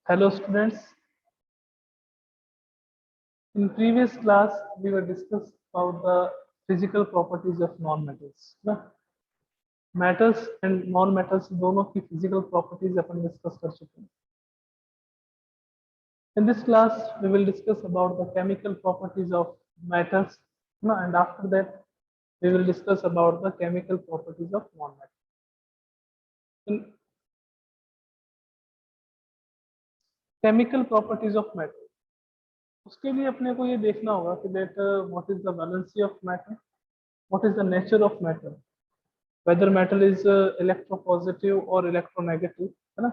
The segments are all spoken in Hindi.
Hello students. In previous class, we were discussed about the physical properties of non-metals. Metals and non-metals दोनों की physical properties अपन discuss कर चुके हैं. In this class, we will discuss about the chemical properties of metals, and after that, we will discuss about the chemical properties of non-metals. In chemical properties of metal, उसके लिए अपने को ये देखना होगा कि that what is the valency of metal, what is the nature of metal, whether metal is electropositive or electronegative, है ना.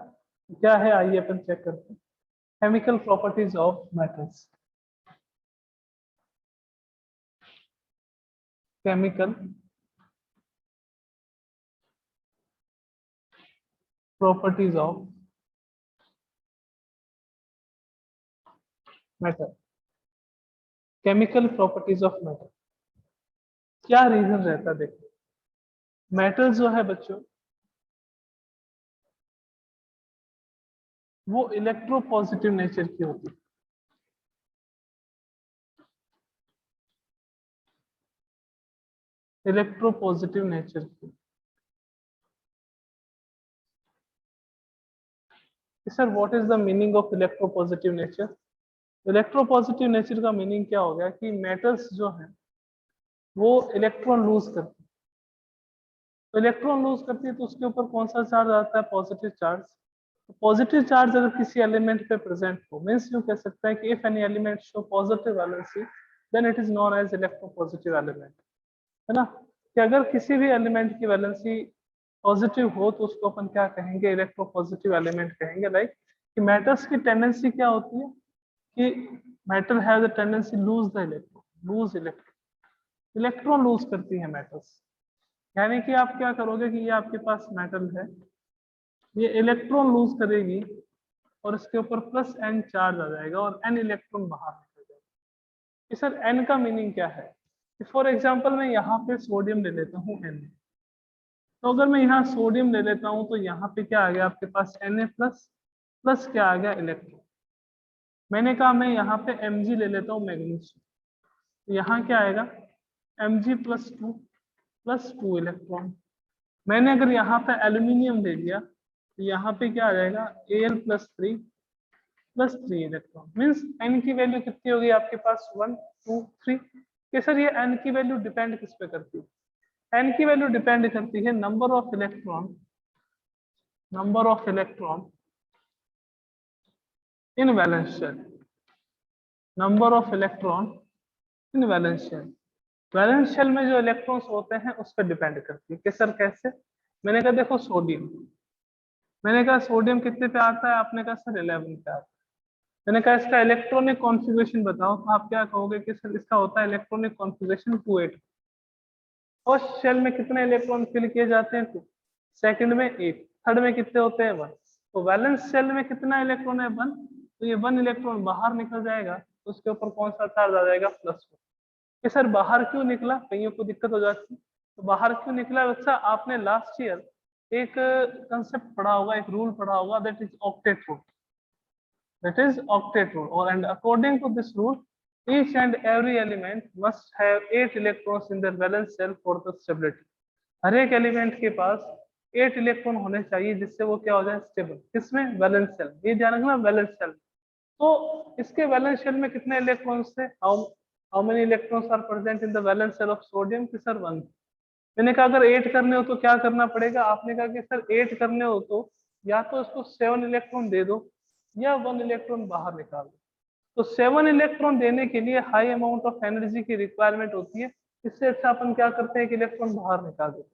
क्या है आइए अपन चेक करते हैं. Chemical properties of metals. Chemical properties of metal. Chemical properties of metal. क्या रीजन रहता है देखो. मेटल जो है बच्चों वो इलेक्ट्रोपॉजिटिव नेचर की होती है. इलेक्ट्रोपॉजिटिव नेचर की. Sir what is the meaning of electropositive nature. Electropositive nature का मीनिंग क्या हो गया कि मेटल्स जो है वो इलेक्ट्रॉन लूज करती है. तो इलेक्ट्रॉन लूज करती है तो उसके ऊपर कौन सा चार्ज आता है, पॉजिटिव चार्ज. तो पॉजिटिव चार्ज अगर किसी एलिमेंट पे प्रेजेंट हो, मींस यूं कह सकते हैं कि if any element show positive valency then it is known as electropositive element, है ना. कि अगर किसी भी एलिमेंट की वैलेंसी पॉजिटिव हो तो उसको अपन क्या कहेंगे, इलेक्ट्रोपॉजिटिव एलिमेंट कहेंगे. लाइक कि मेटल्स की टेंडेंसी क्या होती है कि metal has a tendency lose the electron, loose electron lose करती है मेटल्स. यानी कि आप क्या करोगे कि ये आपके पास मेटल है, ये इलेक्ट्रॉन लूज करेगी और इसके ऊपर प्लस एन चार्ज आ जाएगा और एन इलेक्ट्रॉन बाहर निकल जाएगा. कि सर एन का मीनिंग क्या है. फॉर एग्जांपल मैं यहाँ पे सोडियम ले लेता हूँ एन. तो अगर मैं यहाँ सोडियम ले लेता हूँ तो यहाँ पे क्या आ गया आपके पास Na प्लस प्लस क्या आ गया इलेक्ट्रॉन. मैंने कहा मैं यहाँ पे Mg ले लेता हूँ मैग्नीशियम. तो यहाँ क्या आएगा Mg प्लस टू इलेक्ट्रॉन. मैंने अगर यहाँ पे एल्यूमिनियम ले लिया तो यहाँ पे क्या आ जाएगा Al plus three electron. Means n की वैल्यू कितनी होगी आपके पास 1 2 3. कि सर ये एन की वैल्यू डिपेंड किस पे करती है. एन की वैल्यू डिपेंड करती है number of electron in valence shell. Number of electron in valence shell. Valence shell में जो इलेक्ट्रॉन्स होते हैं उस पर डिपेंड करती है. कि सर कैसे. मैंने कहा देखो सोडियम, मैंने कहा सोडियम कितने पे आता है, आपने कहा सर 11 पे आता है. मैंने कहा इसका इलेक्ट्रॉनिक कॉन्फ़िगरेशन बताओ, तो आप क्या कहोगे कि सर इसका होता है इलेक्ट्रॉनिक कॉन्फ़िगरेशन 2 8. फर्स्ट शेल में कितने इलेक्ट्रॉन फिल किए जाते हैं 2, सेकंड में 8, थर्ड में कितने होते हैं 1. तो वैलेंस शेल में कितना इलेक्ट्रॉन है 1. तो ये 1 इलेक्ट्रॉन बाहर निकल जाएगा तो उसके ऊपर कौन सा चार्ज आ जाएगा +1. कि सर बाहर क्यों निकला, कईयों को दिक्कत हो जाती है. तो बाहर क्यों निकला बच्चा, आपने लास्ट ईयर एक कंसेप्ट पढ़ा होगा, एक रूल पढ़ा होगा, that is octet rule. That is octet rule, and according to this rule, each and every element must have 8 electrons in their valence shell for the stability. हर एक एलिमेंट के पास 8 इलेक्ट्रॉन होने चाहिए जिससे वो क्या हो जाए स्टेबल. किसमें, वैलेंस शेल. ये ध्यान रखना वैलेंस शेल. तो इसके वैलेंस शेल में कितने इलेक्ट्रॉन्स थे, how many electrons are present in the valence shell of sodium. कि सर 1. मैंने कहा अगर 8 करने हो तो क्या करना पड़ेगा, आपने कहा कि सर 8 करने हो तो या तो इसको 7 इलेक्ट्रॉन दे दो या 1 इलेक्ट्रॉन बाहर निकाल दो. तो 7 इलेक्ट्रॉन देने के लिए हाई अमाउंट ऑफ एनर्जी की रिक्वायरमेंट होती है. इससे अच्छा अपन क्या करते हैं कि इलेक्ट्रॉन बाहर निकाल देते.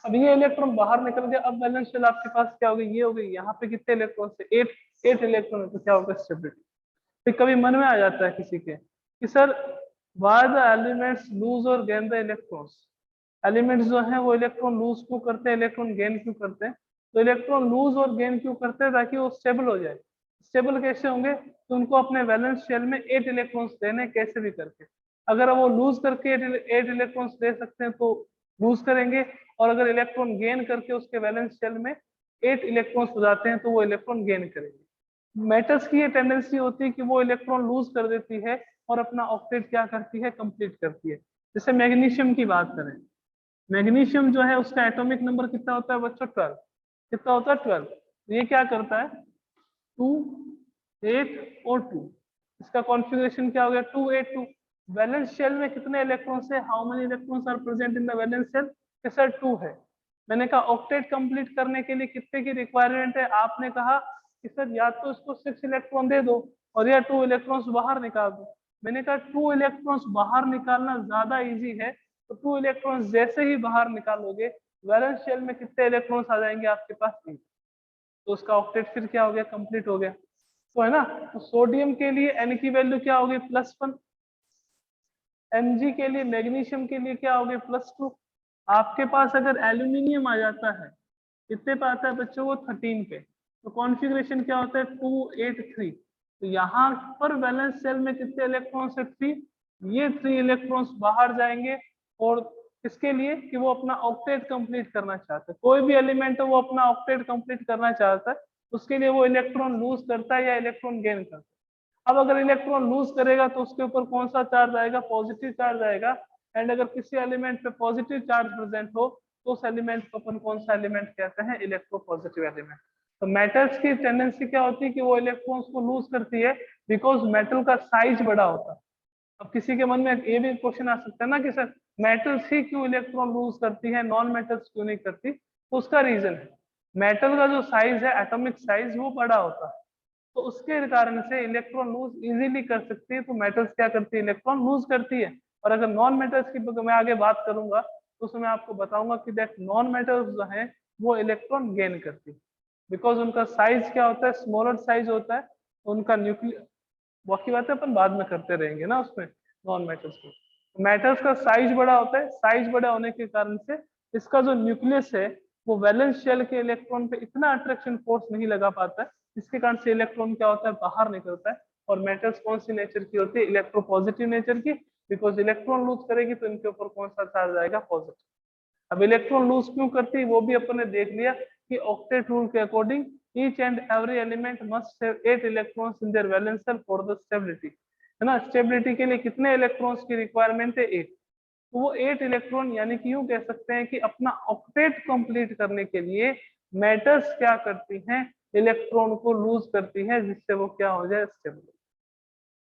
अब ये इलेक्ट्रॉन बाहर निकल गया, अब बैलेंस शेल आपके पास क्या हो गई, ये हो गई. यहाँ पे कितने इलेक्ट्रॉन से 8 इलेक्ट्रॉन है तो क्या होगा स्टेबिलिटी. फिर कभी मन में आ जाता है किसी के कि sir why the elements lose और गेन द इलेक्ट्रॉन्स. एलिमेंट्स जो है वो इलेक्ट्रॉन लूज क्यों करते हैं, इलेक्ट्रॉन गेन क्यों करते हैं. तो इलेक्ट्रॉन लूज और गेन क्यों करते हैं, ताकि वो स्टेबल हो जाए. स्टेबल कैसे होंगे, तो उनको अपने वैलेंस शेल में 8 इलेक्ट्रॉन्स देने कैसे भी करके. अगर वो लूज करके 8 इलेक्ट्रॉन्स दे सकते हैं तो लूज करेंगे, और अगर इलेक्ट्रॉन गेन करके उसके वैलेंस शेल में 8 इलेक्ट्रॉन्स हो जाते हैं तो वो इलेक्ट्रॉन गेन करेंगे. मेटल्स की ये टेंडेंसी होती है कि वो इलेक्ट्रॉन लूज कर देती है और अपना ऑक्टेट क्या करती है, कंप्लीट करती है। जैसे मैग्नीशियम की बात करें, मैग्नीशियम जो है उसका एटॉमिक नंबर कितना होता है बच्चों, 12। कितना होता है, 12। ये क्या करता है, 2 8 और 2, इसका कॉन्फ़िगरेशन क्या हो गया, 2 8 2। वैलेंस शेल में कितने इलेक्ट्रॉन्स है, how many electrons are present in the valence shell, sir 2 है। मैंने कहा ऑक्टेट कंप्लीट करने के लिए कितने की रिक्वायरमेंट है, आपने कहा कि सर या तो इसको 6 इलेक्ट्रॉन दे दो और या 2 इलेक्ट्रॉन्स बाहर निकाल दो। मैंने कहा 2 इलेक्ट्रॉन्स बाहर निकालना ज्यादा इजी है, तो 2 इलेक्ट्रॉन्स जैसे ही बाहर निकालोगे वैलेंस शेल में कितने इलेक्ट्रॉन्स आ जाएंगे आपके पास, 3। तो उसका ऑक्टेट फिर क्या हो गया, कंप्लीट हो गया। तो है ना, तो सोडियम के लिए एन की वैल्यू क्या होगी, +1। Mg के लिए, मैग्नीशियम के लिए क्या होगी, +2। आपके पास अगर एल्यूमिनियम आ जाता है, कितने पे आता है बच्चों, वो 13 पे, तो कॉन्फ़िगरेशन क्या होता है, 2 8 3। तो यहाँ पर वैलेंस शेल में कितने इलेक्ट्रॉन्स है, 3। ये 3 इलेक्ट्रॉन्स बाहर जाएंगे और किसके लिए, कि वो अपना ऑक्टेट कंप्लीट करना चाहता है। कोई भी एलिमेंट है वो अपना ऑक्टेट कंप्लीट करना चाहता है, उसके लिए वो इलेक्ट्रॉन लूज करता है या इलेक्ट्रॉन गेन करता है। अब अगर इलेक्ट्रॉन लूज करेगा तो उसके ऊपर कौन सा चार्ज आएगा, पॉजिटिव चार्ज आएगा। एंड अगर किसी एलिमेंट पे पॉजिटिव चार्ज प्रेजेंट हो तो उस एलिमेंट को अपन कौन सा एलिमेंट कहते हैं, इलेक्ट्रोपॉजिटिव एलिमेंट। तो मेटल्स की टेंडेंसी क्या होती है कि वो इलेक्ट्रॉन्स को लूज करती है, बिकॉज मेटल का साइज बड़ा होता है। अब किसी के मन में ये भी क्वेश्चन आ सकता है ना कि सर मेटल्स ही क्यों इलेक्ट्रॉन लूज करती है, नॉन मेटल्स क्यों नहीं करती। तो उसका रीजन है, मेटल का जो साइज है, एटॉमिक साइज, वो बड़ा होता है, तो उसके कारण से इलेक्ट्रॉन लूज इजीली कर सकती है। तो मेटल्स क्या करती है, इलेक्ट्रॉन लूज करती है। और अगर नॉन मेटल्स की मैं आगे बात करूंगा तो उसमें आपको बताऊंगा कि दैट नॉन मेटल्स जो है वो इलेक्ट्रॉन गेन करती है, बिकॉज उनका साइज क्या होता है, स्मॉलर साइज होता है। उनका न्यूक्लियर, बाकी बातें अपन बाद में करते रहेंगे ना उसमें, नॉन मेटल्स में। मेटल्स का साइज बड़ा होता है, साइज बड़ा होने के कारण से इसका जो न्यूक्लियस है वो वैलेंस शेल के इलेक्ट्रॉन पे इतना अट्रैक्शन फोर्स नहीं लगा पाता है, जिसके कारण से इलेक्ट्रॉन क्या होता है, बाहर निकलता है। और मेटल्स कौन सी नेचर की होती है, इलेक्ट्रोपॉजिटिव नेचर की, बिकॉज इलेक्ट्रॉन लूज करेगी तो इनके ऊपर कौन सा चार्ज आएगा, पॉजिटिव। अब इलेक्ट्रॉन लूज क्यों करती है वो भी अपन ने देख लिया कि ऑक्टेट रूल के according each and every element must have 8 electrons in their valence shell for the stability, है ना। स्टेबिलिटी के लिए कितने इलेक्ट्रॉन्स की रिक्वायरमेंट है, 8। तो वो 8 इलेक्ट्रॉन, यानी कि यूं कह सकते हैं कि अपना ऑक्टेट कंप्लीट करने के लिए मेटल्स क्या करती हैं, इलेक्ट्रॉन को लूज करती है, जिससे वो क्या हो जाए, स्टेबल।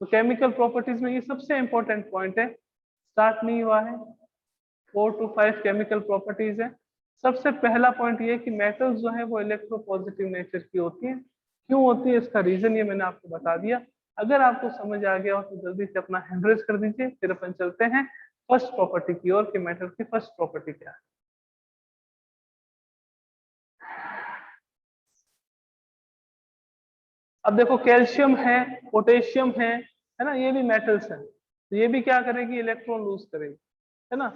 तो केमिकल प्रॉपर्टीज में ये सबसे इंपॉर्टेंट पॉइंट है, स्टार्ट नहीं हुआ है, 4 to 5 केमिकल प्रॉपर्टीज है। सबसे पहला पॉइंट ये कि मेटल्स जो है वो इलेक्ट्रोपॉजिटिव नेचर की होती है। क्यों होती है, इसका रीजन ये मैंने आपको बता दिया। अगर आपको समझ आ गया हो तो जल्दी से अपना हैंड रेज कर दीजिए, फिर अपन चलते हैं फर्स्ट प्रॉपर्टी की ओर कि मेटल की फर्स्ट प्रॉपर्टी क्या है। अब देखो कैल्शियम है, पोटेशियम है ना, ये भी मेटल्स हैं, तो ये भी क्या करेगी, इलेक्ट्रॉन लूज करेगी, है ना।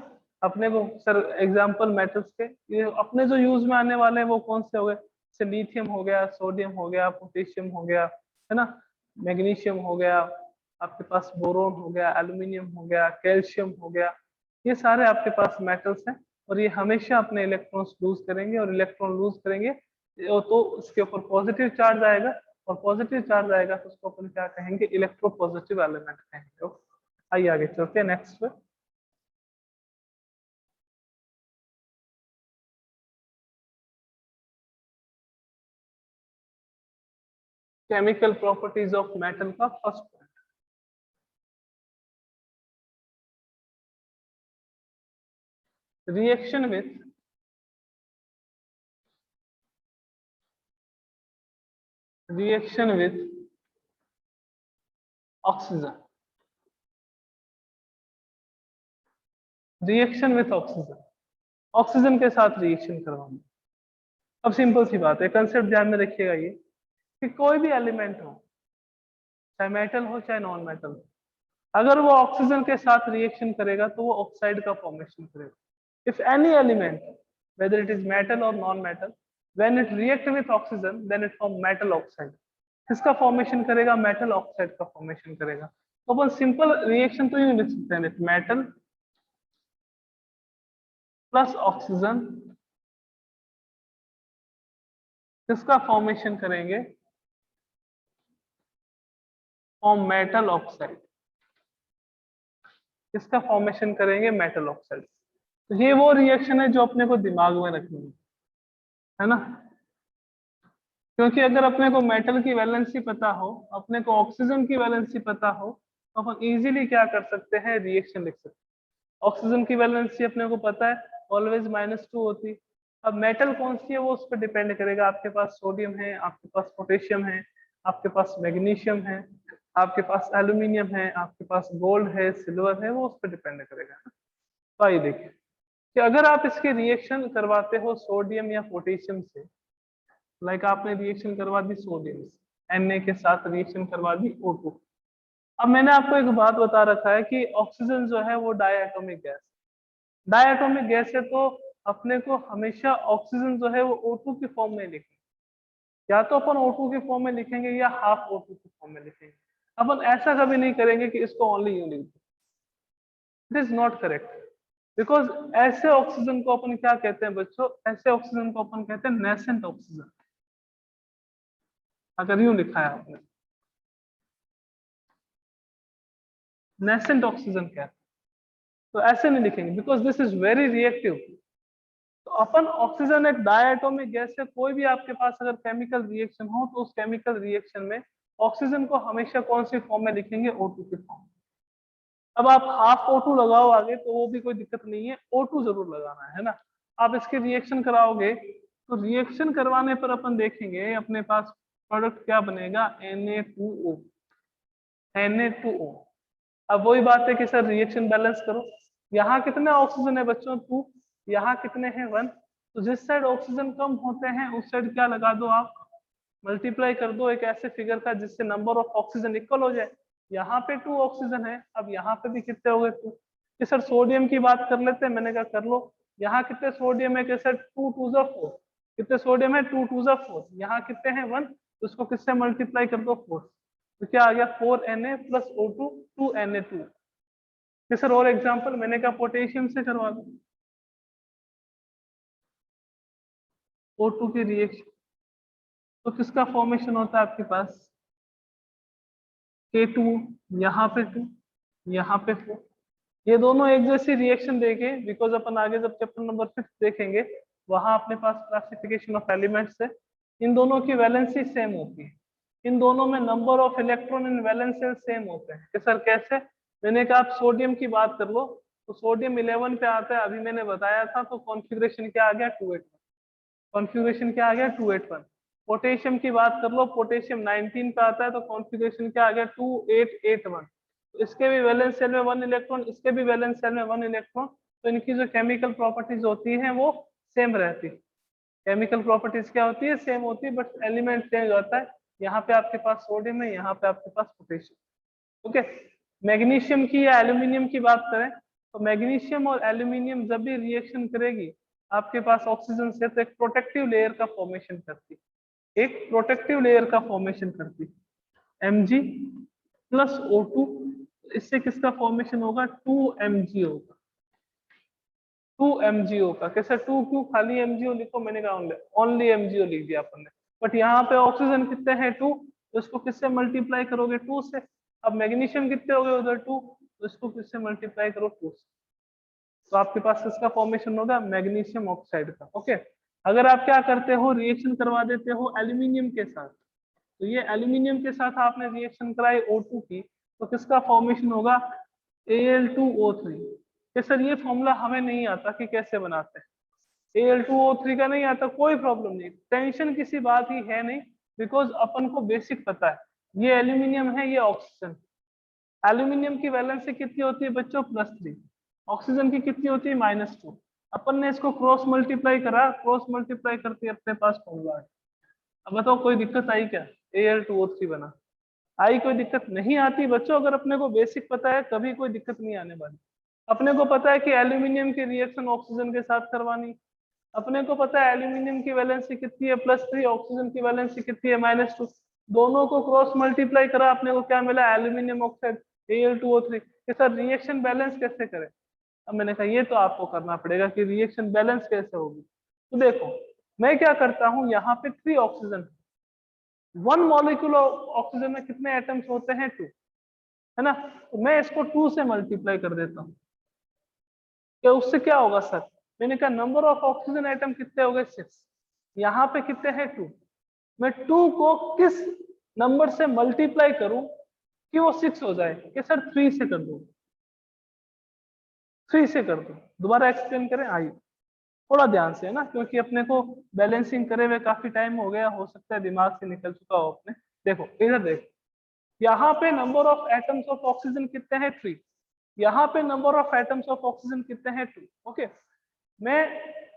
अपने को सर एग्जांपल मेटल्स के ये अपने जो यूज में आने वाले हैं वो कौन से हो गए, जैसे लिथियम हो गया, सोडियम हो गया, पोटेशियम हो गया, है ना, मैग्नीशियम हो गया, आपके पास बोरोन हो गया, एल्यूमिनियम हो गया, कैल्शियम हो गया। ये सारे आपके पास मेटल्स हैं और ये हमेशा अपने इलेक्ट्रॉन्स लूज करेंगे, और इलेक्ट्रॉन लूज करेंगे तो उसके ऊपर पॉजिटिव चार्ज आएगा, और पॉजिटिव चार्ज आएगा तो उसको अपन क्या कहेंगे, इलेक्ट्रोपॉजिटिव एलिमेंट कहेंगे। आइए आगे चलते हैं नेक्स्ट पे। केमिकल प्रॉपर्टीज ऑफ मेटल का first point, reaction with oxygen, reaction with oxygen, oxygen के साथ रिएक्शन करवाना। अब सिंपल सी बात है, कंसेप्ट ध्यान में रखिएगा ये कि कोई भी एलिमेंट हो, चाहे मेटल हो चाहे नॉन मेटल हो, अगर वो ऑक्सीजन के साथ रिएक्शन करेगा तो वो ऑक्साइड का फॉर्मेशन करेगा। If any element, whether it is metal or non-metal, when it react with oxygen, then it form metal oxide। किसका फॉर्मेशन करेगा, मेटल ऑक्साइड का फॉर्मेशन करेगा। तो अपन सिंपल रिएक्शन तो ये लिख सकते हैं, मेटल प्लस ऑक्सीजन किसका फॉर्मेशन करेंगे, फॉर्म मेटल ऑक्साइड। इसका फॉर्मेशन करेंगे मेटल ऑक्साइड। तो ये वो रिएक्शन है जो अपने को दिमाग में रखनी है ना, क्योंकि अगर अपने को मेटल की वैलेंसी पता हो, अपने को ऑक्सीजन की वैलेंसी पता हो, तो अपन इजीली क्या कर सकते हैं, रिएक्शन लिख सकते हैं। ऑक्सीजन की वैलेंसी अपने को पता है, ऑलवेज -2 होती। अब मेटल कौन सी है वो उस पर डिपेंड करेगा। आपके पास सोडियम है, आपके पास पोटेशियम है, आपके पास मैग्नीशियम है, आपके पास एल्यूमिनियम है, आपके पास गोल्ड है, सिल्वर है, वो उस पर डिपेंड करेगा। तो आइए देखिए कि अगर आप इसके रिएक्शन करवाते हो सोडियम या पोटेशियम से, लाइक आपने रिएक्शन करवा दी सोडियम से, Na के साथ रिएक्शन करवा दी O2। अब मैंने आपको एक बात बता रखा है कि ऑक्सीजन जो है वो डायटोमिक गैस, डायटोमिक गैस है, तो अपने को हमेशा ऑक्सीजन जो है वो O2 की फॉर्म में लिखेंगे। या तो अपन O2 की फॉर्म में लिखेंगे या हाफ O2 की फॉर्म में लिखेंगे। अपन ऐसा कभी नहीं करेंगे कि इसको ओनली यूं लिख दो, it is not correct. Because ऐसे ऑक्सीजन को अपन क्या कहते हैं बच्चों, ऐसे ऑक्सीजन को अपन कहते हैं नेसेंट ऑक्सीजन। अगर यूं लिखा है आपने नेसेंट ऑक्सीजन क्या है, तो ऐसे नहीं लिखेंगे because this is very reactive. तो अपन ऑक्सीजन एक डायटोमिक गैस है, कोई भी आपके पास अगर केमिकल रिएक्शन हो तो उस केमिकल रिएक्शन में ऑक्सीजन को हमेशा कौन सी फॉर्म में लिखेंगे, O2 की फॉर्म। अब आप हाफ O2 लगाओ आगे तो वो भी कोई दिक्कत नहीं है, O2 जरूर लगाना है ना। आप इसके रिएक्शन कराओगे तो रिएक्शन करवाने पर अपन देखेंगे अपने पास प्रोडक्ट क्या बनेगा, Na2O। Na2O। अब वही बात है कि सर रिएक्शन बैलेंस करो, यहाँ कितने ऑक्सीजन है बच्चों, 2, यहाँ कितने हैं, 1। तो जिस साइड ऑक्सीजन कम होते हैं उस साइड क्या लगा दो आप, मल्टीप्लाई कर दो एक ऐसे फिगर का जिससे नंबर ऑफ ऑक्सीजन इक्वल हो जाए। यहाँ पे 2 ऑक्सीजन है, अब यहाँ पे भी कितने हो गए 2। कि सर सोडियम की बात कर लेते हैं, मैंने कहा कर लो। यहाँ कितने सोडियम है कि सर 2 2 4, कितने सोडियम है 2 2 4, यहाँ कितने हैं 1, तो उसको किससे मल्टीप्लाई कर दो 4, तो क्या आ गया 4Na + O2 2Na2। कि सर और एग्जांपल, मैंने कहा पोटेशियम से करवा दो O2 की रिएक्शन, तो किसका फॉर्मेशन होता है आपके पास, K2, यहाँ पे 2, यहाँ पे 4। ये दोनों एक जैसी रिएक्शन देंगे बिकॉज अपन आगे जब चैप्टर नंबर 5 देखेंगे वहां अपने पास क्लासिफिकेशन ऑफ एलिमेंट्स है, इन दोनों की वैलेंसी सेम होती है, इन दोनों में number of electron in valence shell same होते हैं। कि सर कैसे, मैंने कहा आप सोडियम की बात कर लो तो सोडियम 11 पे आता है, अभी मैंने बताया था, तो कॉन्फ़िगरेशन क्या आ गया 281, कॉन्फ़िगरेशन क्या आ गया 281। पोटेशियम की बात कर लो, पोटेशियम 19 पे आता है तो कॉन्फ़िगरेशन क्या आ गया 2881। तो इसके भी वैलेंस सेल में 1 इलेक्ट्रॉन, इसके भी वैलेंस सेल में 1 इलेक्ट्रॉन, तो इनकी जो केमिकल प्रॉपर्टीज होती हैं वो सेम रहती है। केमिकल प्रॉपर्टीज क्या होती है, सेम होती है, बट एलिमेंट चेंज होता है। यहाँ पे आपके पास सोडियम है, यहाँ पे आपके पास पोटेशियम। ओके, मैग्नीशियम की या एल्यूमिनियम की बात करें तो मैग्नीशियम और एल्यूमिनियम जब भी रिएक्शन करेगी आपके पास ऑक्सीजन से, तो एक प्रोटेक्टिव लेयर का फॉर्मेशन करती है, एक प्रोटेक्टिव लेयर का फॉर्मेशन करती है, Mg + O2। इससे किसका फॉर्मेशन होगा, 2Mg होगा, 2MgO का। कैसे 2 क्यों, खाली MgO लिखो, मैंने कहा ओनली MgO लिख दिया अपन ने, बट यहाँ पे ऑक्सीजन कितने हैं 2, तो इसको किससे मल्टीप्लाई करोगे 2 से। अब मैग्नीशियम कितने हो गए उधर 2, तो इसको किससे मल्टीप्लाई करो 2 से, तो आपके पास इसका फॉर्मेशन होगा मैग्नीशियम ऑक्साइड का। ओके, अगर आप क्या करते हो, रिएक्शन करवा देते हो एल्यूमिनियम के साथ, तो ये एल्यूमिनियम के साथ आपने रिएक्शन कराई O2 की, तो किसका फॉर्मेशन होगा Al2O3। कि सर ये फॉर्मूला हमें नहीं आता कि कैसे बनाते हैं, Al2O3 का नहीं आता, कोई प्रॉब्लम नहीं, टेंशन किसी बात ही है नहीं, बिकॉज अपन को बेसिक पता है, ये एल्यूमिनियम है, ये ऑक्सीजन। एल्यूमिनियम की वैलेंसी कितनी होती है बच्चों, +3, ऑक्सीजन की कितनी होती है -2। अपन ने इसको क्रॉस मल्टीप्लाई करा, क्रॉस मल्टीप्लाई करके अपने पास फॉर्मूला है। अब बताओ कोई दिक्कत आई क्या, Al2O3 बना, आई कोई दिक्कत नहीं आती बच्चों, अगर अपने को बेसिक पता है कभी कोई दिक्कत नहीं आने वाली। अपने को पता है कि एल्यूमिनियम की रिएक्शन ऑक्सीजन के साथ करवानी, अपने को पता है एल्यूमिनियम की वैलेंसी कितनी है +3, ऑक्सीजन की वैलेंसी कितनी है -2, दोनों को क्रॉस मल्टीप्लाई करा, अपने को क्या मिला, एल्यूमिनियम ऑक्साइड Al2O3। कि सर रिएक्शन बैलेंस कैसे करें, अब मैंने कहा ये तो आपको करना पड़ेगा कि रिएक्शन बैलेंस कैसे होगी। तो देखो मैं क्या करता हूँ, यहाँ पे 3 ऑक्सीजन, 1 मॉलिक्यूल ऑक्सीजन में कितने एटम्स होते हैं 2, है ना। तो मैं इसको 2 से मल्टीप्लाई कर देता हूँ, क्या उससे क्या होगा सर? मैंने कहा नंबर ऑफ ऑक्सीजन आइटम कितने हो गए 6, यहाँ पे कितने हैं 2। मैं 2 को किस नंबर से मल्टीप्लाई करूं कि वो 6 हो जाए? कि सर 3 से कर दो, 3 से कर दो। दोबारा एक्सप्लेन करें, आइए थोड़ा ध्यान से, है ना, क्योंकि अपने को बैलेंसिंग करे हुए काफी टाइम हो गया, हो सकता है दिमाग से निकल चुका हो अपने। देखो इधर देखो, यहाँ पे number of atoms of oxygen कितने हैं 3, यहाँ पे number of atoms of oxygen कितने हैं 2। ओके, मैं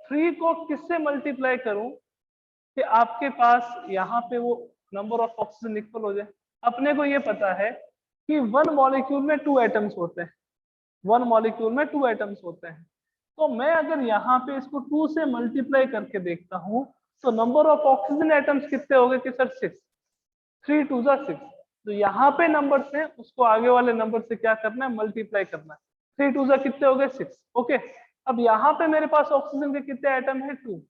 3 को किससे मल्टीप्लाई करूं कि आपके पास यहाँ पे वो नंबर ऑफ ऑक्सीजन इक्वल हो जाए? अपने को ये पता है कि 1 मॉलिक्यूल में 2 एटम्स होते हैं, 1 मॉलिक्यूल में 2 एटम्स होते हैं। तो मैं अगर यहाँ पे इसको 2 से मल्टीप्लाई करके देखता हूँ तो नंबर ऑफ ऑक्सीजन एटम्स कितने हो गए कि सर 6, 3 2 जा 6। तो यहाँ पे नंबर से उसको आगे वाले नंबर से क्या करना है? मल्टीप्लाई करना है। 3 2 जा कितने हो गए 6। ओके, अब यहाँ पे मेरे पास ऑक्सीजन के कितने एटम है 2,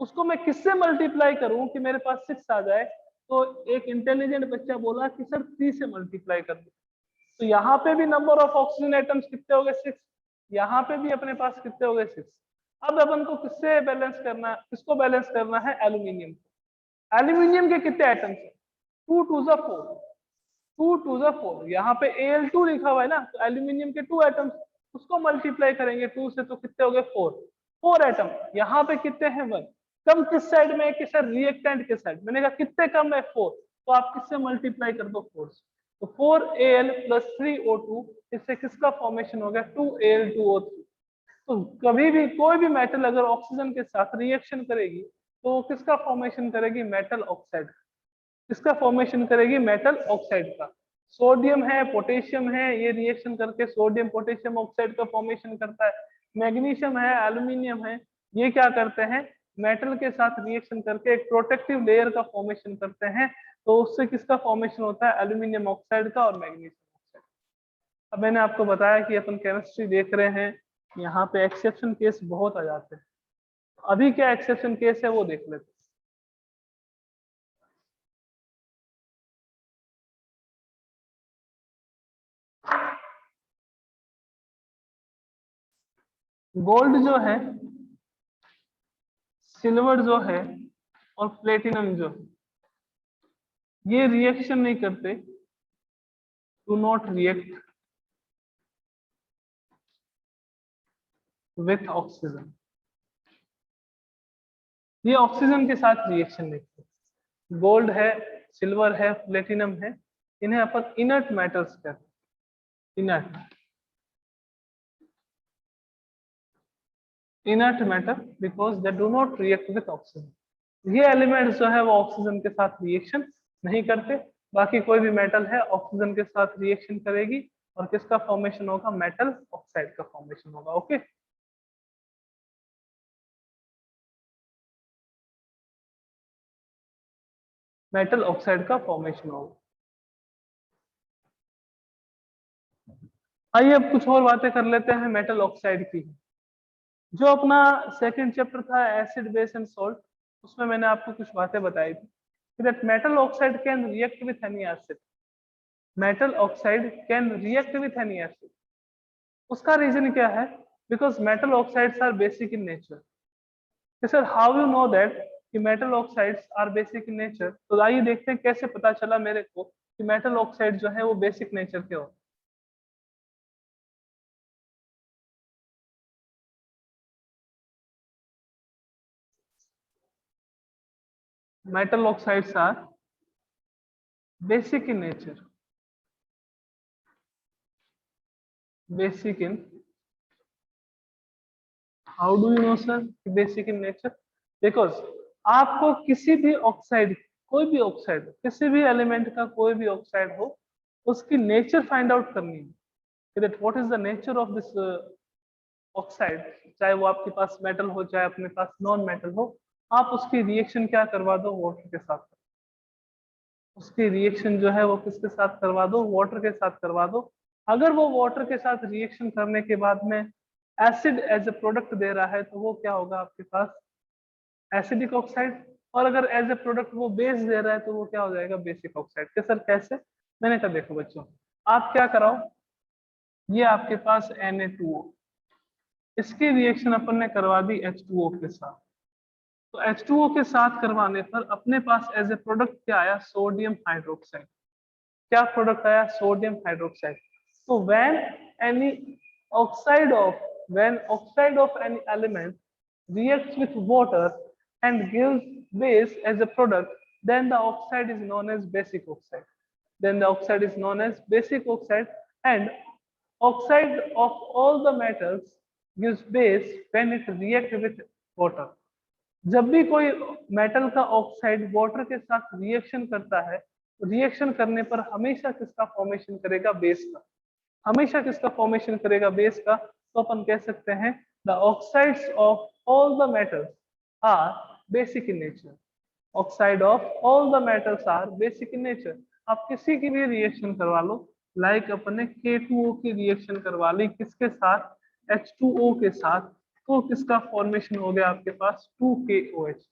उसको मैं किससे मल्टीप्लाई करूं कि मेरे पास 6 आ जाए? तो एक इंटेलिजेंट बच्चा बोला कि सर 3 से मल्टीप्लाई कर दो। तो यहाँ पे भी नंबर ऑफ ऑक्सीजन एटम्स कितने हो गए 6, यहाँ पे भी अपने पास कितने हो गए 6। अब अपन को किससे बैलेंस करना है? किसको बैलेंस करना है? एल्यूमिनियम को। एल्यूमिनियम के कितने एटम्स है? 2 2 जा 4, 2 2 जा 4। यहाँ पे Al2 लिखा हुआ है ना, तो एल्यूमिनियम के 2 एटम्स, उसको मल्टीप्लाई करेंगे 2 से तो कितने हो गए 4, 4 एटम। यहाँ पे कितने हैं 1। कम किस साइड में है कि सर रिएक्टेंट के साइड। मैंने कहा कितने कम है 4, तो आप किससे मल्टीप्लाई कर दो 4 से। तो 4Al + 3O2, इससे किसका फॉर्मेशन हो गया? 2Al2O3। तो कभी भी कोई भी मेटल अगर ऑक्सीजन के साथ रिएक्शन करेगी तो वो किसका फॉर्मेशन करेगी? Metal oxide. किसका फॉर्मेशन करेगी? मेटल ऑक्साइड का। सोडियम है, पोटेशियम है, ये रिएक्शन करके सोडियम पोटेशियम ऑक्साइड का फॉर्मेशन करता है। मैग्नीशियम है, एल्यूमिनियम है, ये क्या करते हैं? मेटल के साथ रिएक्शन करके एक प्रोटेक्टिव लेयर का फॉर्मेशन करते हैं। तो उससे किसका फॉर्मेशन होता है? एल्यूमिनियम ऑक्साइड का और मैग्नीशियम ऑक्साइड। अब मैंने आपको बताया कि अपन केमिस्ट्री देख रहे हैं, यहाँ पे एक्सेप्शन केस बहुत आ जाते हैं। अभी क्या एक्सेप्शन केस है वो देख लेते हैं। गोल्ड जो है, सिल्वर जो है और प्लेटिनम जो है, ये रिएक्शन नहीं करते, do not react with oxygen. ये ऑक्सीजन के साथ रिएक्शन नहीं करते। गोल्ड है, सिल्वर है, प्लेटिनम है, इन्हें अपन इनर्ट मेटल्स कहते हैं। Inert metal because they do not react with oxygen. ये एलिमेंट्स जो है वो ऑक्सीजन के साथ रिएक्शन नहीं करते। बाकी कोई भी मेटल है ऑक्सीजन के साथ रिएक्शन करेगी और किसका फॉर्मेशन होगा? मेटल ऑक्साइड का फॉर्मेशन होगा। ओके, मेटल ऑक्साइड का फॉर्मेशन होगा। आइए अब कुछ और बातें कर लेते हैं मेटल ऑक्साइड की। जो अपना सेकंड चैप्टर था एसिड बेस एंड सॉल्ट, उसमें मैंने आपको कुछ बातें बताई थी that metal oxide can react with any acid. Metal oxide can react with any acid. उसका रीजन क्या है? Because metal oxides are basic in nature. Sir how you know that कि metal oxides are basic in nature? तो आइए देखते हैं कैसे पता चला मेरे को कि मेटल ऑक्साइड जो है वो बेसिक नेचर के होते हैं। Metal oxides are basic in nature, basic in, how do you know sir basic in nature? Because आपको किसी भी ऑक्साइड, कोई भी ऑक्साइड, किसी भी एलिमेंट का कोई भी ऑक्साइड हो, उसकी नेचर फाइंड आउट करनी है that what is the nature of this oxide. चाहे वो आपके पास मेटल हो चाहे अपने पास नॉन मेटल हो, आप उसकी रिएक्शन क्या करवा दो? वाटर के साथ। उसकी रिएक्शन जो है वो किसके साथ करवा दो? वाटर के साथ करवा दो। अगर वो वाटर के साथ रिएक्शन करने के बाद में एसिड एज ए प्रोडक्ट दे रहा है तो वो क्या होगा आपके पास? Acidic oxide. और अगर एज ए प्रोडक्ट वो बेस दे रहा है तो वो क्या हो जाएगा? Basic oxide. के सर कैसे? मैंने कहा देखो बच्चों, आप क्या कराओ, ये आपके पास Na2O, इसकी रिएक्शन अपन ने करवा दी H2O के साथ। तो H2O के साथ करवाने पर अपने पास एज ए प्रोडक्ट क्या आया, सोडियम हाइड्रोक्साइड। क्या प्रोडक्ट आया, सोडियम हाइड्रोक्साइड। तो when any oxide of when oxide of any element reacts with water and gives base as a product, then the oxide is known as basic oxide. Then the oxide is known as basic oxide, and oxide of all the metals gives base when it reacts with water. जब भी कोई मेटल का ऑक्साइड वाटर के साथ रिएक्शन करता है, रिएक्शन करने पर हमेशा किसका फॉर्मेशन करेगा, बेस का। हमेशा किसका फॉर्मेशन करेगा, बेस का। तो अपन कह सकते हैं the oxides of all the metals are basic in nature. Oxide of all the metals are basic in nature. आप किसी की भी रिएक्शन करवा लो, लाइक अपन ने K2O की रिएक्शन करवा ली किसके साथ, H2O के साथ, तो किसका फॉर्मेशन हो गया आपके पास, 2KOH।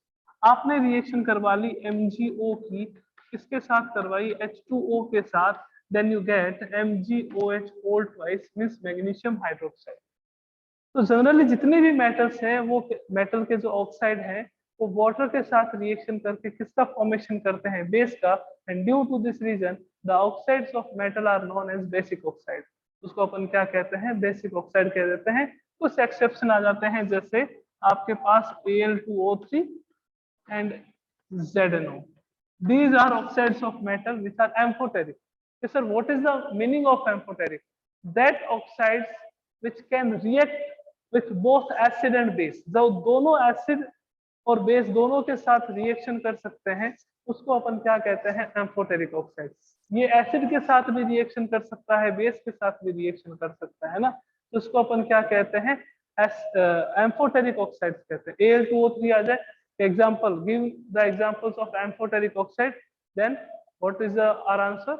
आपने रिएक्शन करवा ली MgO की, किसके साथ करवाई, H2O के साथ, then you get MgOH whole twice means magnesium hydroxide। तो जनरली जितने भी मेटल्स हैं वो मेटल के जो ऑक्साइड हैं वो वाटर के साथ रिएक्शन करके किसका फॉर्मेशन करते हैं, बेस का। And due to this reason the oxides of metal are known as basic oxide. उसको अपन क्या कहते हैं, बेसिक ऑक्साइड कह देते हैं। कुछ एक्सेप्शन आ जाते हैं, जैसे आपके पास Al2O3 and ZnO, these are oxides of metal which are amphoteric. Okay, sir, what is the meaning of amphoteric? That oxides which can react with both acid and base, जो दोनों एसिड और बेस दोनों के साथ रिएक्शन कर सकते हैं, उसको अपन क्या कहते हैं, एम्फोटेरिक ऑक्साइड। ये एसिड के साथ भी रिएक्शन कर सकता है, बेस के साथ भी रिएक्शन कर सकता है ना, तो उसको अपन क्या कहते हैं, एम्फोटेरिक ऑक्साइड कहते हैं। Al2O3 आ जाए, example, give the examples of amphoteric oxide, then what is our answer?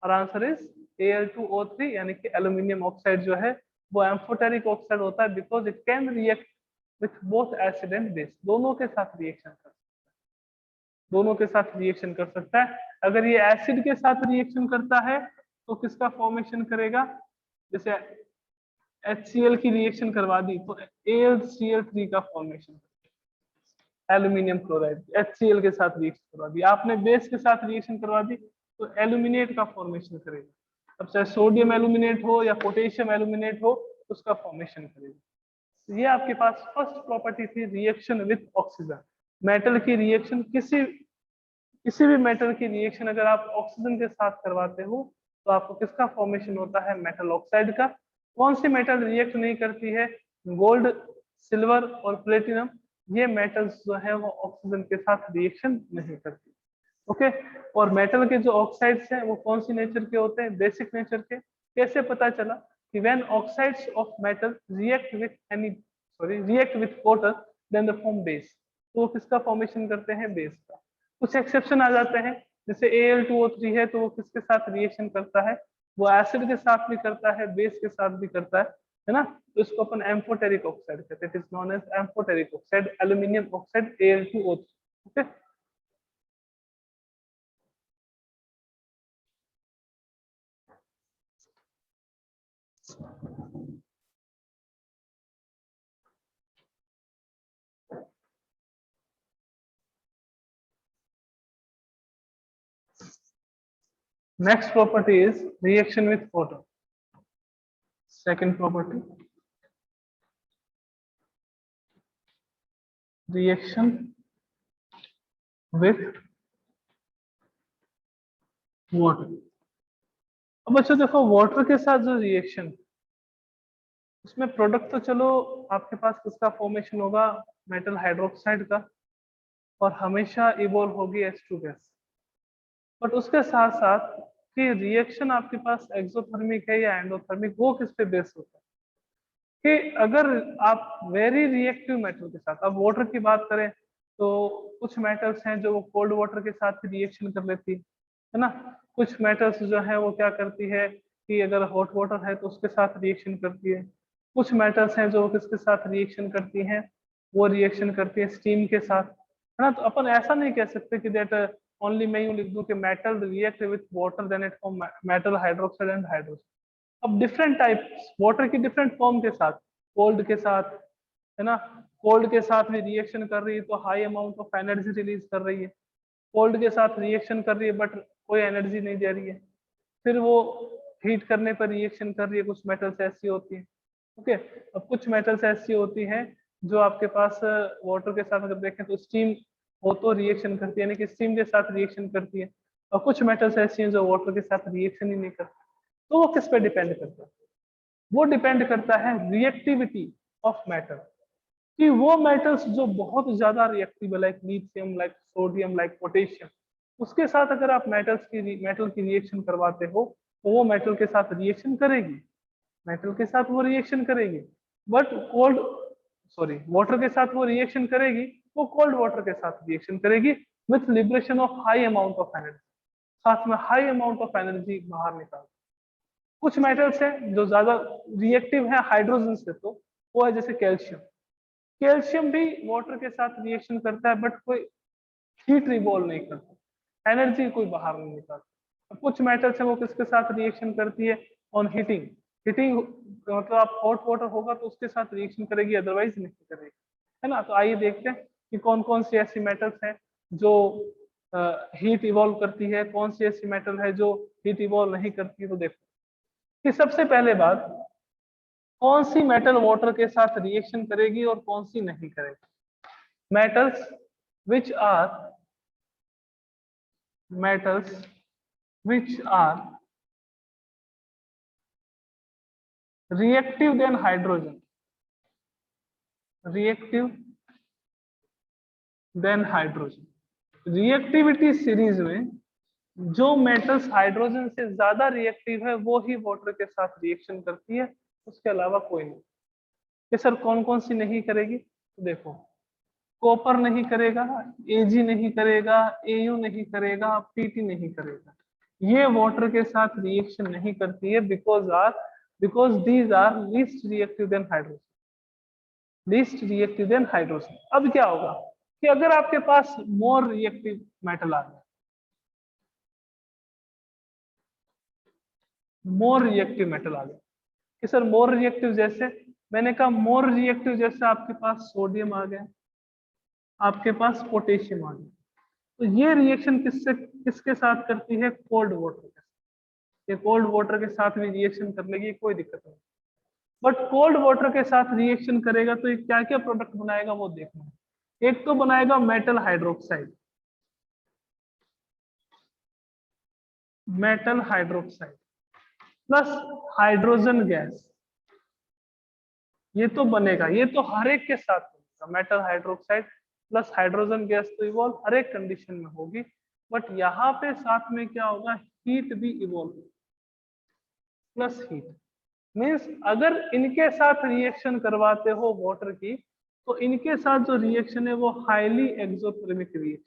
Our answer is Al2O3, यानी कि एल्यूमिनियम ऑक्साइड जो है वो एम्फोटेरिक ऑक्साइड होता है, because it can react with both acid and base, दोनों के साथ रिएक्शन कर सकता है, दोनों के साथ रिएक्शन कर सकता है। अगर ये एसिड के साथ रिएक्शन करता है तो किसका फॉर्मेशन करेगा, जैसे HCl की रिएक्शन करवा दी तो AlCl3 का फॉर्मेशन, एल्यूमिनियम क्लोराइड HCl के साथ रिएक्शन करवा दी। आपने बेस के साथ रिएक्शन करवा दी तो एल्यूमिनेट का फॉर्मेशन करेगा। अब चाहे सोडियम एल्यूमिनेट हो या पोटेशियम एल्यूमिनेट हो, उसका फॉर्मेशन करेगा। ये आपके पास फर्स्ट प्रॉपर्टी थी, रिएक्शन विथ ऑक्सीजन। मेटल की रिएक्शन, किसी भी मेटल की रिएक्शन अगर आप ऑक्सीजन के साथ करवाते हो तो आपको किसका फॉर्मेशन होता है, मेटल ऑक्साइड का। कौन सी मेटल रिएक्ट नहीं करती है, गोल्ड, सिल्वर और प्लेटिनम, ये मेटल्स जो है वो ऑक्सीजन के साथ रिएक्शन नहीं करती। ओके, और मेटल के जो ऑक्साइड्स हैं वो कौन सी नेचर के होते हैं, बेसिक नेचर के। कैसे पता चला कि when oxides of metal react with water then the form base, तो वो किसका फॉर्मेशन करते हैं, बेस का। कुछ एक्सेप्शन आ जाते हैं, जैसे Al2O3 है तो वो किसके साथ रिएक्शन करता है, वो एसिड के साथ भी करता है, बेस के साथ भी करता है ना, तो इसको अपन एम्फोटेरिक ऑक्साइड कहते हैं। It is known as amphoteric oxide, aluminium oxide Al2O3। Okay, next property is reaction with water. Second property, reaction with water। अब बच्चों देखो, वाटर के साथ जो रिएक्शन, उसमें प्रोडक्ट तो चलो आपके पास किसका फॉर्मेशन होगा, मेटल हाइड्रोक्साइड का, और हमेशा इवॉल्व होगी H2 गैस। बट उसके साथ साथ कि रिएक्शन आपके पास एक्सोथर्मिक है या एंडोथर्मिक, वो किस पे बेस होता है, कि अगर आप वेरी रिएक्टिव मेटल के साथ, अब वाटर की बात करें तो कुछ मेटल्स हैं जो कोल्ड वाटर के साथ रिएक्शन कर लेती है ना, कुछ मेटल्स जो है वो क्या करती है कि अगर हॉट वाटर है तो उसके साथ रिएक्शन करती है, कुछ मेटल्स हैं जो किसके साथ रिएक्शन करती हैं, वो रिएक्शन करती है स्टीम के साथ, है ना। तो अपन ऐसा नहीं कह सकते कि दैट ओनली मैं यूं लिख दूं कि metal react with water then it form metal hydroxide and hydrogen. अब डिफरेंट टाइप्स वाटर की डिफरेंट फॉर्म के साथ, कोल्ड के साथ, है ना, कोल्ड के साथ भी रिएक्शन कर रही है तो high amount of energy release कर रही है, कोल्ड के साथ रिएक्शन कर रही है बट कोई एनर्जी नहीं दे रही है, फिर वो हीट करने पर रिएक्शन कर रही है, कुछ मेटल्स ऐसी होती है। ओके, अब कुछ मेटल्स ऐसी होती हैं जो आपके पास वाटर के साथ अगर देखें तो स्टीम हो तो रिएक्शन करती है, यानी कि स्टीम के साथ रिएक्शन करती है, और कुछ मेटल्स ऐसी हैं जो वाटर के साथ रिएक्शन ही नहीं करती। तो वो किस पे डिपेंड करता है? वो डिपेंड करता है रिएक्टिविटी ऑफ मेटल, कि वो मेटल्स जो बहुत ज्यादा रिएक्टिव है, like lithium, like sodium, like potassium, उसके साथ अगर आप मेटल की रिएक्शन करवाते हो तो वो मेटल के साथ रिएक्शन करेगी, मेटल के साथ वो रिएक्शन करेगी, बट कोल्ड सॉरी वाटर के साथ वो रिएक्शन करेगी, वो कोल्ड वाटर के साथ रिएक्शन करेगी with liberation of high amount of energy, साथ में हाई अमाउंट ऑफ एनर्जी बाहर निकाल। कुछ मेटल्स हैं जो ज्यादा रिएक्टिव है हाइड्रोजन से, तो वो है जैसे कैल्शियम। कैल्शियम भी वाटर के साथ रिएक्शन करता है बट कोई हीट रिवॉल्व नहीं करता, एनर्जी कोई बाहर नहीं निकालता। कुछ मेटल्स है वो किसके साथ रिएक्शन करती है? ऑन हीटिंग, हीटिंग मतलब आप हॉट वाटर होगा तो उसके साथ रिएक्शन करेगी, अदरवाइज नहीं करेगी, है ना। तो आइए देखते हैं कि कौन कौन सी ऐसी मेटल्स हैं जो हीट इवॉल्व करती है, कौन सी ऐसी मेटल है जो हीट इवॉल्व नहीं करती है। तो देखो कि सबसे पहले बात, कौन सी मेटल वाटर के साथ रिएक्शन करेगी और कौन सी नहीं करेगी? Metals which are metals which are reactive than hydrogen, reactive than hydrogen। Reactivity series में जो मेटल्स हाइड्रोजन से ज्यादा रिएक्टिव है वो ही वाटर के साथ रिएक्शन करती है, उसके अलावा कोई नहीं। ये सर कौन कौन सी नहीं करेगी? तो देखो, कॉपर नहीं करेगा, एजी नहीं करेगा, एयू नहीं करेगा, पीटी नहीं करेगा, ये वाटर के साथ रिएक्शन नहीं करती है, because these are least reactive than hydrogen, least reactive than hydrogen. अब क्या होगा कि अगर आपके पास मोर रिएक्टिव मेटल आ गया, मोर रिएक्टिव मेटल आ गया कि सर मोर रिएक्टिव जैसे, मैंने कहा मोर रिएक्टिव जैसे आपके पास सोडियम आ गया, आपके पास पोटेशियम आ गया, तो ये रिएक्शन किसके साथ करती है? कोल्ड वाटर के साथ। ये कोल्ड वाटर के साथ भी रिएक्शन करने की कोई दिक्कत नहीं, बट कोल्ड वाटर के साथ रिएक्शन करेगा तो ये क्या क्या प्रोडक्ट बनाएगा वो देखना है। एक तो बनाएगा metal hydroxide, metal hydroxide plus hydrogen gas, ये तो बनेगा, ये तो हर एक के साथ बनेगा, metal hydroxide plus hydrogen gas तो इवॉल्व हर एक कंडीशन में होगी, बट यहाँ पे साथ में क्या होगा? हीट भी इवॉल्व, प्लस हीट मीन्स अगर इनके साथ रिएक्शन करवाते हो वाटर की तो इनके साथ जो रिएक्शन है वो highly exothermic reaction,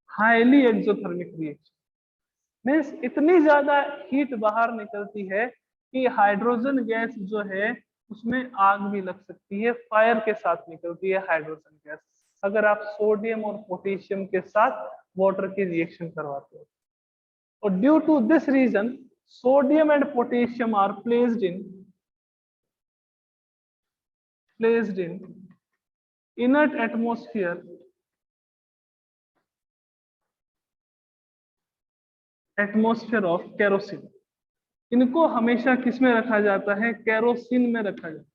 highly exothermic reaction means इतनी ज्यादा हीट बाहर निकलती है कि हाइड्रोजन गैस जो है उसमें आग भी लग सकती है, फायर के साथ निकलती है हाइड्रोजन गैस, अगर आप सोडियम और पोटेशियम के साथ वाटर की रिएक्शन करवाते हो। और due to this reason sodium and potassium are placed in inert atmosphere of kerosene। इनको हमेशा किस में रखा जाता है? केरोसिन में रखा जाता है।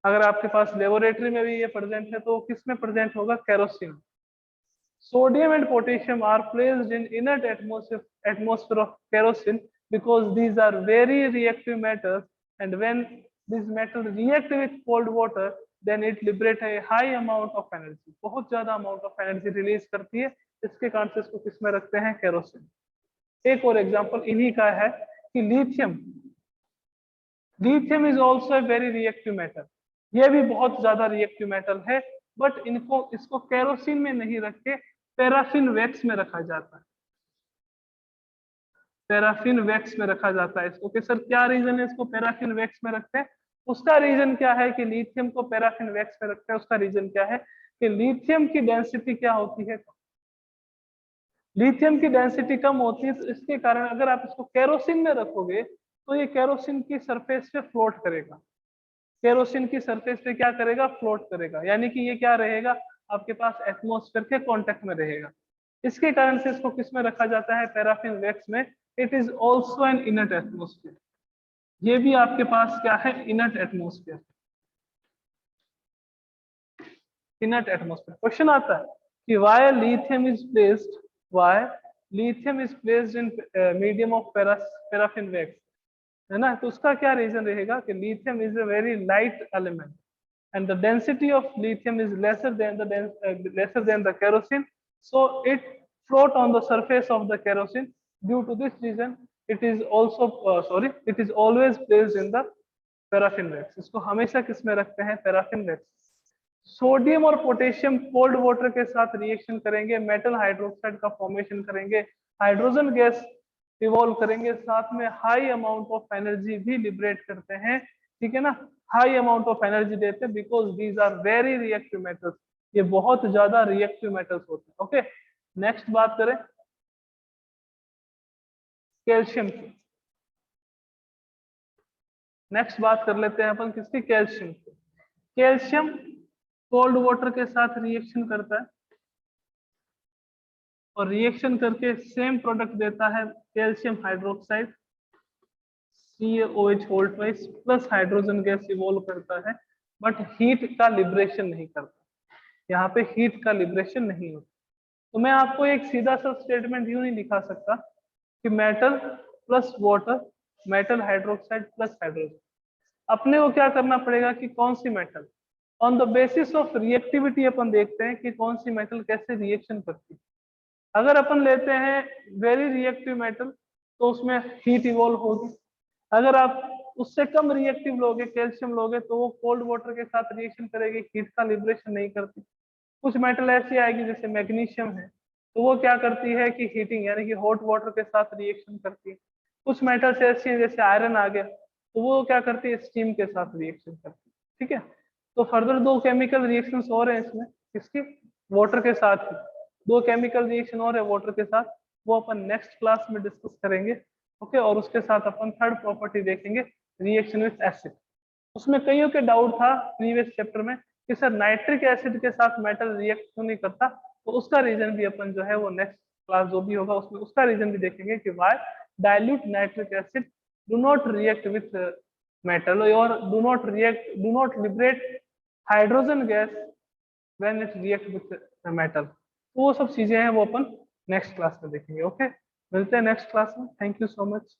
अगर आपके पास लेबोरेटरी में भी ये प्रेजेंट है तो किस में प्रेजेंट होगा? Kerosene. Sodium and potassium are placed in inert atmosphere of kerosene because these are very reactive metals, and when these metals react with cold water then it liberates a high amount of energy, बहुत ज्यादा amount of energy release करती है, इसके कारण से इसको किस में रखते हैं? केरोसिन। एक और एग्जांपल इन्हीं का है कि lithium is also a very reactive metal, ये भी बहुत ज्यादा रिएक्टिव मेटल है, बट इसको केरोसिन में नहीं रख के पैराफिन वैक्स में रखा जाता है, पैराफिन वैक्स में रखा जाता है इसको। कि सर क्या रीजन है इसको पैराफिन वैक्स में रखते हैं? उसका रीजन क्या है कि लिथियम को पैराफिन वैक्स में रखते हैं, उसका रीजन क्या है कि लिथियम की डेंसिटी क्या होती है, लिथियम की डेंसिटी कम होती है, तो इसके कारण अगर आप इसको केरोसिन में रखोगे तो ये केरोसिन की सरफेस पे फ्लोट करेगा, केरोसिन की सरफेस पे क्या करेगा, फ्लोट करेगा, यानी कि ये क्या रहेगा, आपके पास एटमॉस्फेयर के कांटेक्ट में रहेगा। इसके कारण से इसको किस में रखा जाता है, पैराफिन वैक्स में। It is also an inert atmosphere, ये भी आपके पास क्या है, inert atmosphere, inert atmosphere. Question आता है कि why lithium is placed, why lithium is placed in medium of paraffin wax, है ना, तो उसका क्या रीजन रहेगा कि lithium is a very light element and the density of lithium is lesser than the kerosene, so it float on the surface of the kerosene. Due to this reason it is also it is always placed in the paraffin wax। इसको हमेशा किस में रखते हैं, पैराफिन वैक्स। सोडियम और पोटेशियम कोल्ड वाटर के साथ रिएक्शन करेंगे, मेटल हाइड्रोक्साइड का फॉर्मेशन करेंगे, हाइड्रोजन गैस इवॉल्व करेंगे, साथ में हाई अमाउंट ऑफ एनर्जी भी लिबरेट करते हैं, ठीक है ना, हाई अमाउंट ऑफ एनर्जी देते हैं, because these are very reactive metals, ये बहुत ज्यादा रिएक्टिव मेटल्स होते हैं। ओके, नेक्स्ट बात करें कैल्शियम की, नेक्स्ट बात कर लेते हैं अपन किसकी, कैल्शियम की। कैल्शियम कोल्ड वाटर के साथ रिएक्शन करता है और रिएक्शन करके सेम प्रोडक्ट देता है, calcium hydroxide CaOH whole twice plus hydrogen gas evolve करता है, बट हीट का लिबरेशन नहीं करता, यहाँ पे हीट का लिबरेशन नहीं होता। तो मैं आपको एक सीधा सा स्टेटमेंट यूं नहीं लिखा सकता कि metal plus water, metal hydroxide plus hydrogen. अपने को क्या करना पड़ेगा कि कौन सी metal, on the basis of reactivity अपन देखते हैं कि कौन सी मेटल कैसे रिएक्शन करती है। अगर अपन लेते हैं वेरी रिएक्टिव मेटल तो उसमें हीट इवॉल्व होगी, अगर आप उससे कम रिएक्टिव लोगे, कैल्शियम लोगे, तो वो कोल्ड वाटर के साथ रिएक्शन करेगी, हीट का लिबरेशन नहीं करती। कुछ मेटल ऐसी आएगी जैसे मैग्नीशियम है, तो वो क्या करती है कि हीटिंग यानी कि हॉट वाटर के साथ रिएक्शन करती है। कुछ मेटल्स ऐसी हैं जैसे आयरन आ गया, तो वो क्या करती है, स्टीम के साथ रिएक्शन करती है, ठीक है। तो फर्दर दो केमिकल रिएक्शंस और हैं इसमें, किसकी, वाटर के साथ ही दो केमिकल रिएक्शन और है वाटर के साथ, वो अपन नेक्स्ट क्लास में डिस्कस करेंगे। ओके, और उसके साथ अपन थर्ड प्रॉपर्टी देखेंगे, रिएक्शन विथ एसिड। उसमें कईयों के डाउट था प्रीवियस चैप्टर में कि सर नाइट्रिक एसिड के साथ मेटल रिएक्ट क्यों नहीं करता, तो उसका रीजन भी अपन जो है वो नेक्स्ट क्लास जो भी होगा उसमें उसका रीजन भी देखेंगे कि why dilute nitric acid do not react with metal और do not liberate hydrogen gas when it react with metal. तो वो सब चीजें हैं वो अपन नेक्स्ट क्लास में देखेंगे। ओके, मिलते हैं नेक्स्ट क्लास में, थैंक यू सो मच।